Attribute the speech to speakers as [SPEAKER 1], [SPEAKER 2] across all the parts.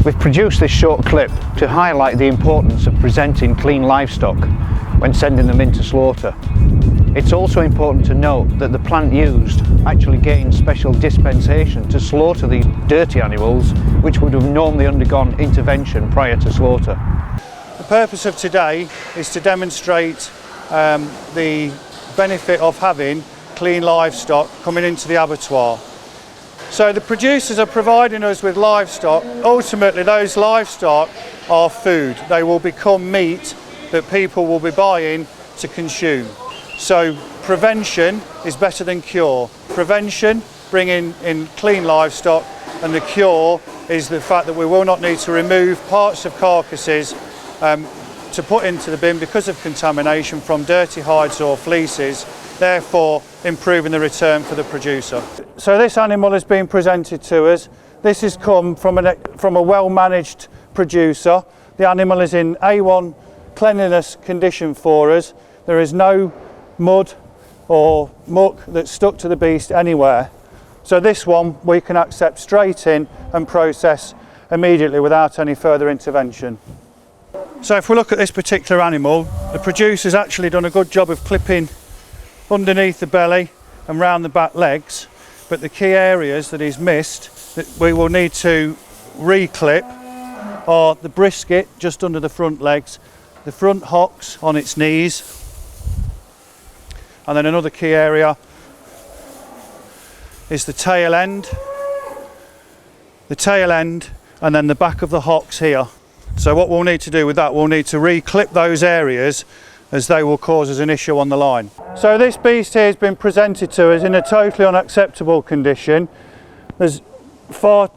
[SPEAKER 1] We've produced this short clip to highlight the importance of presenting clean livestock when sending them into slaughter. It's also important to note that the plant used actually gains special dispensation to slaughter these dirty animals which would have normally undergone intervention prior to slaughter.
[SPEAKER 2] The purpose of today is to demonstrate the benefit of having clean livestock coming into the abattoir. So the producers are providing us with livestock. Ultimately, those livestock are food. They will become meat that people will be buying to consume. So prevention is better than cure. Prevention, bringing in clean livestock, and the cure is the fact that we will not need to remove parts of carcasses to put into the bin because of contamination from dirty hides or fleeces, therefore improving the return for the producer. So this animal has been presented to us. This has come from a well-managed producer. The animal is in A1 cleanliness condition for us. There is no mud or muck that's stuck to the beast anywhere. So this one we can accept straight in and process immediately without any further intervention. So if we look at this particular animal, the producer's actually done a good job of clipping underneath the belly and round the back legs, but the key areas that he's missed that we will need to re-clip are the brisket just under the front legs, the front hocks on its knees, and then another key area is the tail end, and then the back of the hocks here. So what we'll need to do with that, we'll need to re-clip those areas as they will cause us an issue on the line. So this beast here has been presented to us in a totally unacceptable condition. There's far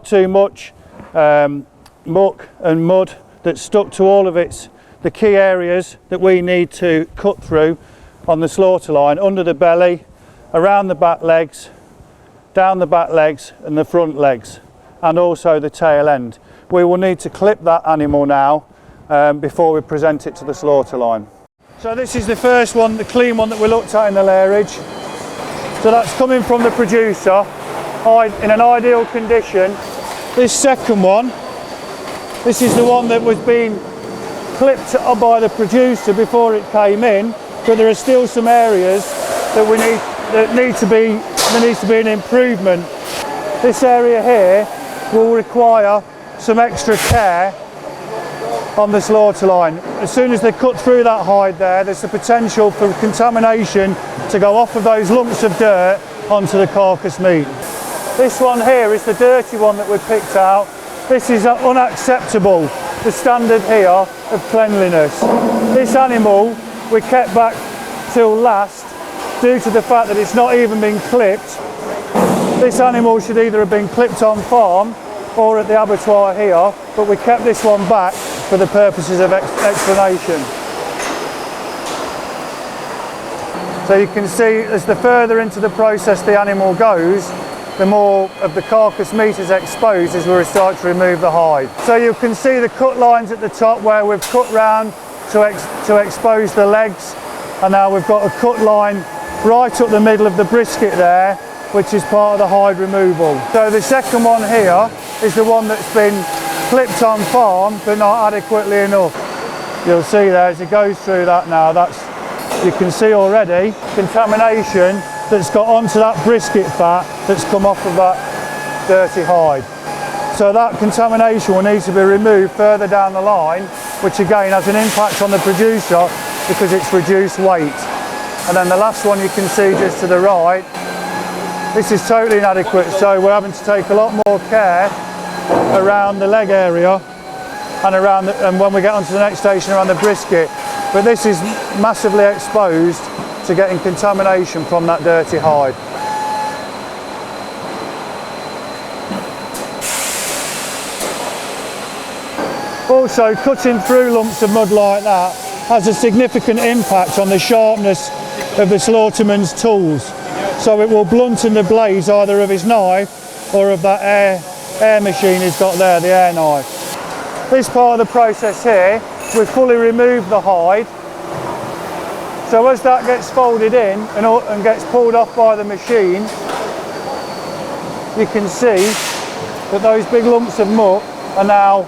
[SPEAKER 2] too much muck and mud that's stuck to all of the key areas that we need to cut through on the slaughter line, under the belly, around the back legs, down the back legs and the front legs, and also the tail end. We will need to clip that animal now before we present it to the slaughter line. So this is the first one, the clean one that we looked at in the lairage. So that's coming from the producer in an ideal condition. This second one, this is the one that was being clipped up by the producer before it came in, but there are still some areas that needs to be an improvement. This area here will require some extra care on the slaughter line. As soon as they cut through that hide there's the potential for contamination to go off of those lumps of dirt onto the carcass meat. This one here is the dirty one that we picked out. This is unacceptable, the standard here of cleanliness. This animal we kept back till last due to the fact that it's not even been clipped. This animal should either have been clipped on farm or at the abattoir here, but we kept this one back for the purposes of explanation. So you can see as the further into the process the animal goes, the more of the carcass meat is exposed as we start to remove the hide. So you can see the cut lines at the top where we've cut round to expose the legs, and now we've got a cut line right up the middle of the brisket there, which is part of the hide removal. So the second one here is the one that's been clipped on farm but not adequately enough. You'll see there as it goes through that now, you can see already contamination that's got onto that brisket fat that's come off of that dirty hide. So that contamination will need to be removed further down the line, which again has an impact on the producer because it's reduced weight. And then the last one you can see just to the right, this is totally inadequate, so we're having to take a lot more care around the leg area and when we get onto the next station around the brisket. But this is massively exposed to getting contamination from that dirty hide. Also, cutting through lumps of mud like that has a significant impact on the sharpness of the slaughterman's tools. So it will blunten the blades either of his knife or of that air machine he's got there, the air knife. This part of the process here, we've fully removed the hide. So as that gets folded in and gets pulled off by the machine, you can see that those big lumps of muck are now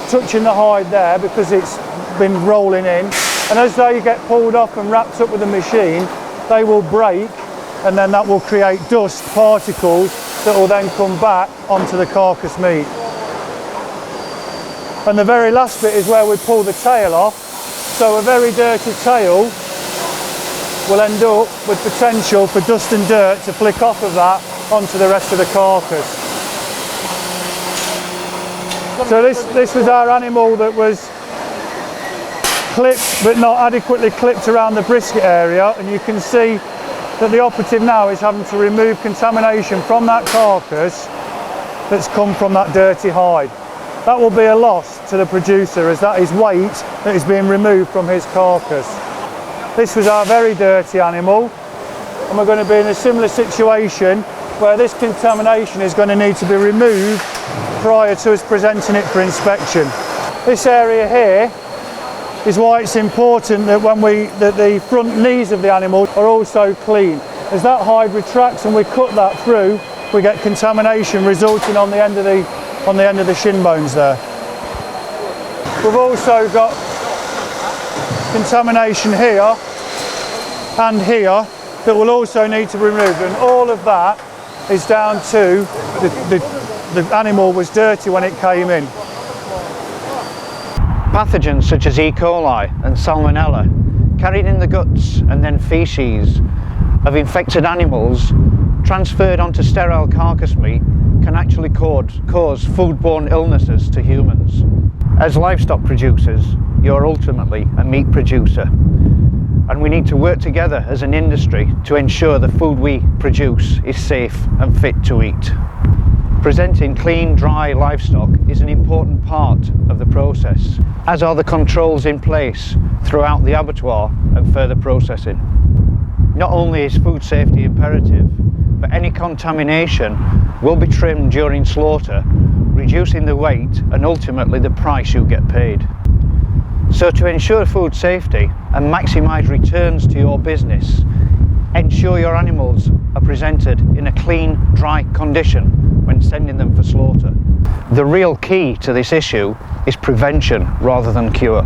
[SPEAKER 2] touching the hide there because it's been rolling in, and as they get pulled off and wrapped up with the machine, they will break, and then that will create dust particles that will then come back onto the carcass meat. And the very last bit is where we pull the tail off. So a very dirty tail will end up with potential for dust and dirt to flick off of that onto the rest of the carcass. So this was our animal that was clipped but not adequately clipped around the brisket area, and you can see that the operative now is having to remove contamination from that carcass that's come from that dirty hide. That will be a loss to the producer, as that is weight that is being removed from his carcass. This was our very dirty animal, and we're going to be in a similar situation where this contamination is going to need to be removed prior to us presenting it for inspection. This area here is why it's important that that the front knees of the animal are also clean. As that hide retracts and we cut that through, we get contamination resulting on the end of the shin bones there. We've also got contamination here and here that will also need to be removed, and all of that is down to the animal was dirty when it came in.
[SPEAKER 1] Pathogens such as E. coli and Salmonella, carried in the guts and then faeces of infected animals transferred onto sterile carcass meat, can actually cause foodborne illnesses to humans. As livestock producers, you're ultimately a meat producer, and we need to work together as an industry to ensure the food we produce is safe and fit to eat. Presenting clean, dry livestock is an important part of the process, as are the controls in place throughout the abattoir and further processing. Not only is food safety imperative, but any contamination will be trimmed during slaughter, reducing the weight and ultimately the price you get paid. So to ensure food safety and maximise returns to your business, ensure your animals are presented in a clean, dry condition when sending them for slaughter. The real key to this issue is prevention rather than cure.